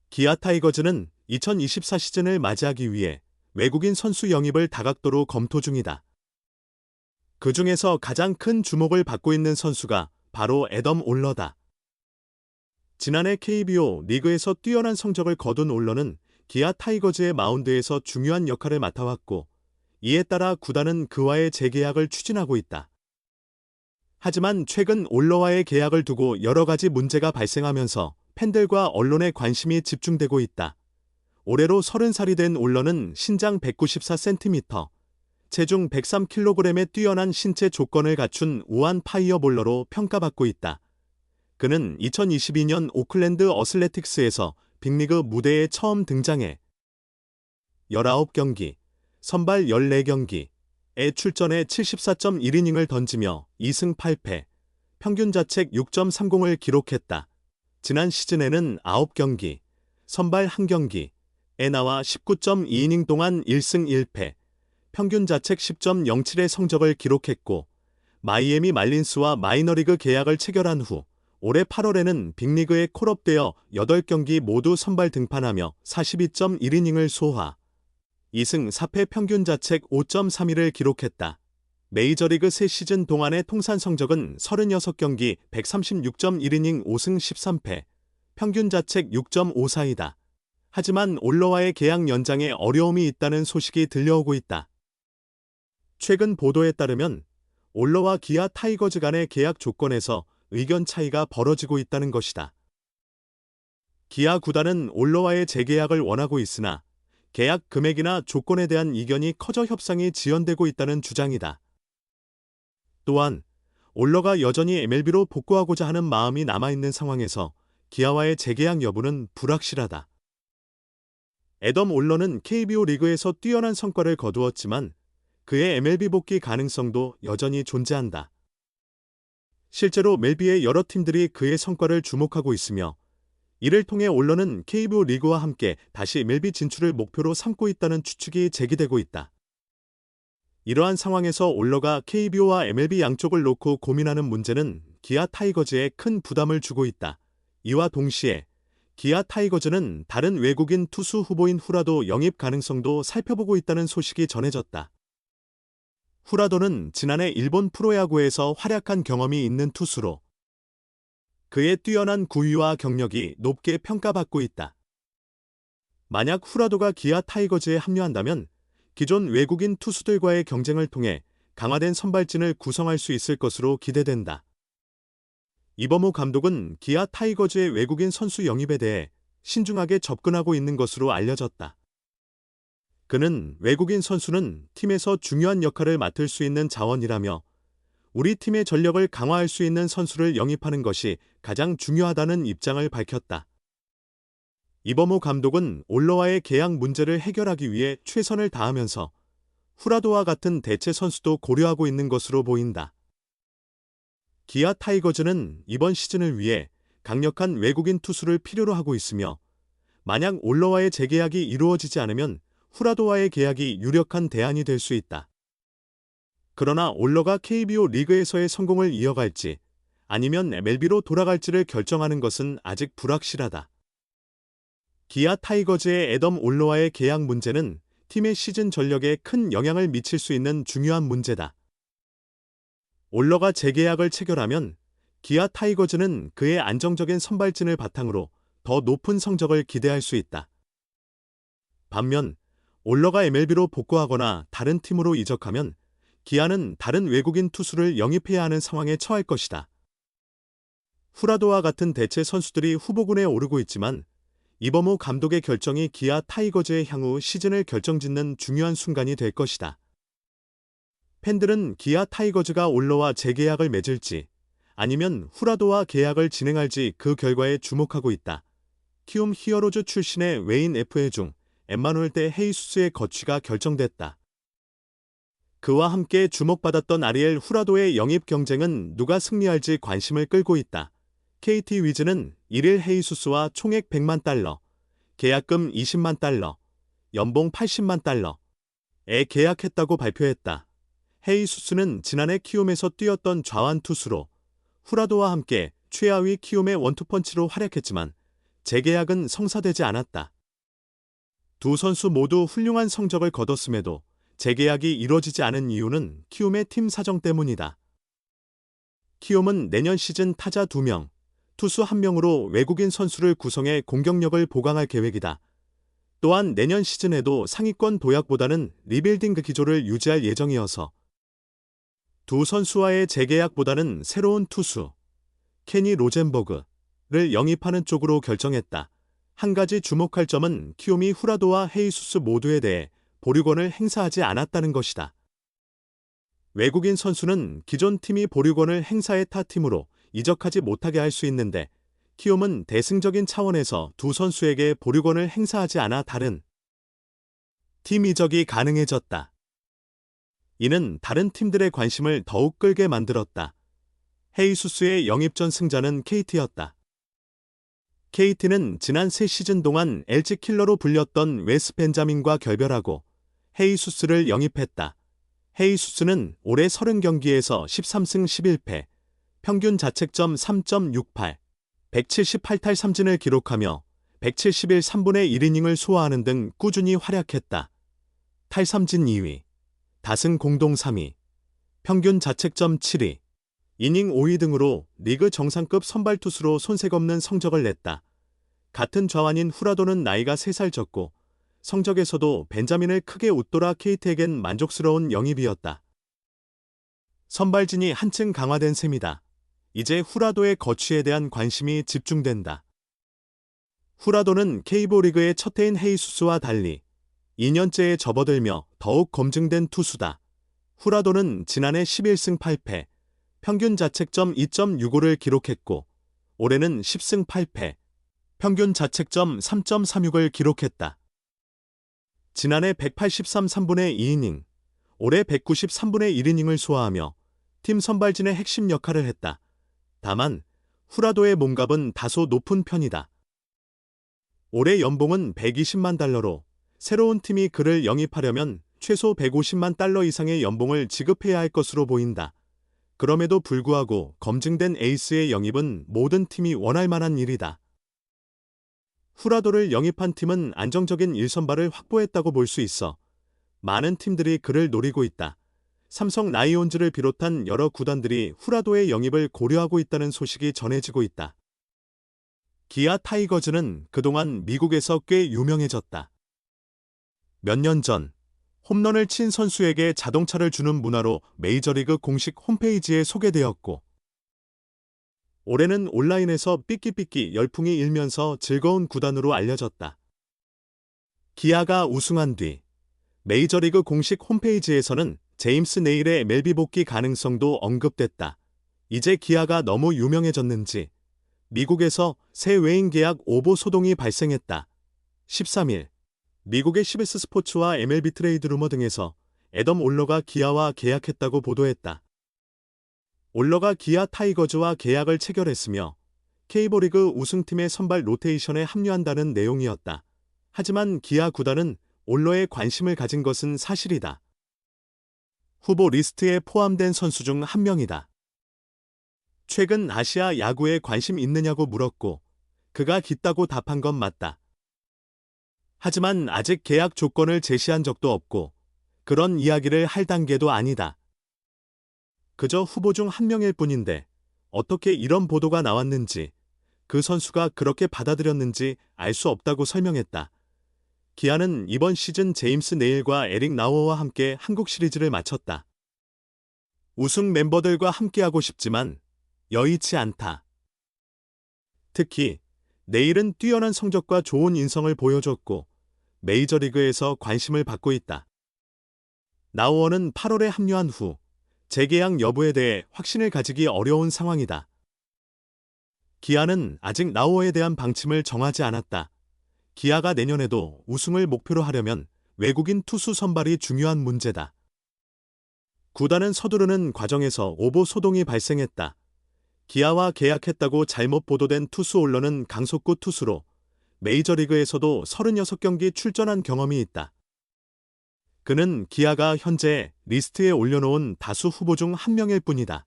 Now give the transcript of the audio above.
기아 타이거즈는 2024 시즌을 맞이하기 위해 외국인 선수 영입을 다각도로 검토 중이다. 그 중에서 가장 큰 주목을 받고 있는 선수가 바로 애덤 올러다. 지난해 KBO 리그에서 뛰어난 성적을 거둔 올러는 기아 타이거즈의 마운드에서 중요한 역할을 맡아왔고, 이에 따라 구단은 그와의 재계약을 추진하고 있다. 하지만 최근 올러와의 계약을 두고 여러 가지 문제가 발생하면서 팬들과 언론의 관심이 집중되고 있다. 올해로 30살이 된 올러는 신장 194cm, 체중 103kg의 뛰어난 신체 조건을 갖춘 우한 파이어볼러로 평가받고 있다. 그는 2022년 오클랜드 어슬레틱스에서 빅리그 무대에 처음 등장해 19경기, 선발 14경기에 출전해 74.1이닝을 던지며 2승 8패, 평균 자책 6.30을 기록했다. 지난 시즌에는 9경기, 선발 1경기에 나와 19.2이닝 동안 1승 1패, 평균 자책 10.07의 성적을 기록했고, 마이애미 말린스와 마이너리그 계약을 체결한 후 올해 8월에는 빅리그에 콜업되어 8경기 모두 선발 등판하며 42.1이닝을 소화, 2승 4패 평균 자책 5.31을 기록했다. 메이저리그 3시즌 동안의 통산 성적은 36경기 136.1이닝 5승 13패, 평균 자책 6.54이다. 하지만 올러와의 계약 연장에 어려움이 있다는 소식이 들려오고 있다. 최근 보도에 따르면 올러와 기아 타이거즈 간의 계약 조건에서 의견 차이가 벌어지고 있다는 것이다. 기아 구단은 올러와의 재계약을 원하고 있으나 계약 금액이나 조건에 대한 이견이 커져 협상이 지연되고 있다는 주장이다. 또한 올러가 여전히 MLB로 복구하고자 하는 마음이 남아있는 상황에서 기아와의 재계약 여부는 불확실하다. 애덤 올러는 KBO 리그에서 뛰어난 성과를 거두었지만 그의 MLB 복귀 가능성도 여전히 존재한다. 실제로 MLB의 여러 팀들이 그의 성과를 주목하고 있으며, 이를 통해 올러는 KBO 리그와 함께 다시 MLB 진출을 목표로 삼고 있다는 추측이 제기되고 있다. 이러한 상황에서 올러가 KBO와 MLB 양쪽을 놓고 고민하는 문제는 기아 타이거즈에 큰 부담을 주고 있다. 이와 동시에 기아 타이거즈는 다른 외국인 투수 후보인 후라도 영입 가능성도 살펴보고 있다는 소식이 전해졌다. 후라도는 지난해 일본 프로야구에서 활약한 경험이 있는 투수로 그의 뛰어난 구위와 경력이 높게 평가받고 있다. 만약 후라도가 기아 타이거즈에 합류한다면 기존 외국인 투수들과의 경쟁을 통해 강화된 선발진을 구성할 수 있을 것으로 기대된다. 이범호 감독은 기아 타이거즈의 외국인 선수 영입에 대해 신중하게 접근하고 있는 것으로 알려졌다. 그는 외국인 선수는 팀에서 중요한 역할을 맡을 수 있는 자원이라며, 우리 팀의 전력을 강화할 수 있는 선수를 영입하는 것이 가장 중요하다는 입장을 밝혔다. 이범호 감독은 올러와의 계약 문제를 해결하기 위해 최선을 다하면서 후라도와 같은 대체 선수도 고려하고 있는 것으로 보인다. 기아 타이거즈는 이번 시즌을 위해 강력한 외국인 투수를 필요로 하고 있으며, 만약 올러와의 재계약이 이루어지지 않으면 후라도와의 계약이 유력한 대안이 될 수 있다. 그러나 올러가 KBO 리그에서의 성공을 이어갈지 아니면 MLB로 돌아갈지를 결정하는 것은 아직 불확실하다. 기아 타이거즈의 애덤 올러와의 계약 문제는 팀의 시즌 전력에 큰 영향을 미칠 수 있는 중요한 문제다. 올러가 재계약을 체결하면 기아 타이거즈는 그의 안정적인 선발진을 바탕으로 더 높은 성적을 기대할 수 있다. 반면 올러가 MLB로 복구하거나 다른 팀으로 이적하면 기아는 다른 외국인 투수를 영입해야 하는 상황에 처할 것이다. 후라도와 같은 대체 선수들이 후보군에 오르고 있지만 이범호 감독의 결정이 기아 타이거즈의 향후 시즌을 결정짓는 중요한 순간이 될 것이다. 팬들은 기아 타이거즈가 올러와 재계약을 맺을지 아니면 후라도와 계약을 진행할지 그 결과에 주목하고 있다. 키움 히어로즈 출신의 웨인 FA 중 엠마누엘 대 헤이수스의 거취가 결정됐다. 그와 함께 주목받았던 아리엘 후라도의 영입 경쟁은 누가 승리할지 관심을 끌고 있다. KT 위즈는 1일 헤이수스와 총액 100만 달러, 계약금 20만 달러, 연봉 80만 달러에 계약했다고 발표했다. 헤이수스는 지난해 키움에서 뛰었던 좌완 투수로 후라도와 함께 최하위 키움의 원투펀치로 활약했지만 재계약은 성사되지 않았다. 두 선수 모두 훌륭한 성적을 거뒀음에도 재계약이 이뤄지지 않은 이유는 키움의 팀 사정 때문이다. 키움은 내년 시즌 타자 2명, 투수 1명으로 외국인 선수를 구성해 공격력을 보강할 계획이다. 또한 내년 시즌에도 상위권 도약보다는 리빌딩 기조를 유지할 예정이어서 두 선수와의 재계약보다는 새로운 투수, 케니 로젠버그를 영입하는 쪽으로 결정했다. 한 가지 주목할 점은 키움이 후라도와 헤이수스 모두에 대해 보류권을 행사하지 않았다는 것이다. 외국인 선수는 기존 팀이 보류권을 행사해 타 팀으로 이적하지 못하게 할 수 있는데 키움은 대승적인 차원에서 두 선수에게 보류권을 행사하지 않아 다른 팀 이적이 가능해졌다. 이는 다른 팀들의 관심을 더욱 끌게 만들었다. 헤이수스의 영입 전 승자는 KT였다. KT는 지난 3시즌 동안 LG 킬러로 불렸던 웨스 벤자민과 결별하고 헤이수스를 영입했다. 헤이수스는 올해 30경기에서 13승 11패, 평균 자책점 3.68, 178탈 삼진을 기록하며 171 3분의 1이닝을 소화하는 등 꾸준히 활약했다. 탈삼진 2위, 다승 공동 3위, 평균 자책점 7위, 이닝 5위 등으로 리그 정상급 선발 투수로 손색 없는 성적을 냈다. 같은 좌완인 후라도는 나이가 3살 적고 성적에서도 벤자민을 크게 웃돌아 KT에겐 만족스러운 영입이었다. 선발진이 한층 강화된 셈이다. 이제 후라도의 거취에 대한 관심이 집중된다. 후라도는 K리그의 첫 해인 헤이수스와 달리 2년째에 접어들며 더욱 검증된 투수다. 후라도는 지난해 11승 8패, 평균 자책점 2.65를 기록했고 올해는 10승 8패, 평균 자책점 3.36을 기록했다. 지난해 183 3분의 2이닝, 올해 193분의 1이닝을 소화하며 팀 선발진의 핵심 역할을 했다. 다만 후라도의 몸값은 다소 높은 편이다. 올해 연봉은 120만 달러로 새로운 팀이 그를 영입하려면 최소 150만 달러 이상의 연봉을 지급해야 할 것으로 보인다. 그럼에도 불구하고 검증된 에이스의 영입은 모든 팀이 원할 만한 일이다. 후라도를 영입한 팀은 안정적인 1선발을 확보했다고 볼 수 있어 많은 팀들이 그를 노리고 있다. 삼성 라이온즈를 비롯한 여러 구단들이 후라도의 영입을 고려하고 있다는 소식이 전해지고 있다. 기아 타이거즈는 그동안 미국에서 꽤 유명해졌다. 몇 년 전 홈런을 친 선수에게 자동차를 주는 문화로 메이저리그 공식 홈페이지에 소개되었고 올해는 온라인에서 삐끼삐끼 열풍이 일면서 즐거운 구단으로 알려졌다. 기아가 우승한 뒤 메이저리그 공식 홈페이지에서는 제임스 네일의 MLB 복귀 가능성도 언급됐다. 이제 기아가 너무 유명해졌는지 미국에서 새 외인 계약 오보 소동이 발생했다. 13일 미국의 CBS 스포츠와 MLB 트레이드 루머 등에서 애덤 올러가 기아와 계약했다고 보도했다. 올러가 기아 타이거즈와 계약을 체결했으며 K리그 우승팀의 선발 로테이션에 합류한다는 내용이었다. 하지만 기아 구단은 올러에 관심을 가진 것은 사실이다. 후보 리스트에 포함된 선수 중 한 명이다. 최근 아시아 야구에 관심 있느냐고 물었고 그가 깊다고 답한 건 맞다. 하지만 아직 계약 조건을 제시한 적도 없고 그런 이야기를 할 단계도 아니다. 그저 후보 중 한 명일 뿐인데 어떻게 이런 보도가 나왔는지 그 선수가 그렇게 받아들였는지 알 수 없다고 설명했다. 기아는 이번 시즌 제임스 네일과 에릭 나워와 함께 한국 시리즈를 마쳤다. 우승 멤버들과 함께하고 싶지만 여의치 않다. 특히 네일은 뛰어난 성적과 좋은 인성을 보여줬고 메이저리그에서 관심을 받고 있다. 나워는 8월에 합류한 후 재계약 여부에 대해 확신을 가지기 어려운 상황이다. 기아는 아직 나워에 대한 방침을 정하지 않았다. 기아가 내년에도 우승을 목표로 하려면 외국인 투수 선발이 중요한 문제다. 구단은 서두르는 과정에서 오보 소동이 발생했다. 기아와 계약했다고 잘못 보도된 투수 올러는 강속구 투수로 메이저리그에서도 36경기 출전한 경험이 있다. 그는 기아가 현재 리스트에 올려놓은 다수 후보 중 한 명일 뿐이다.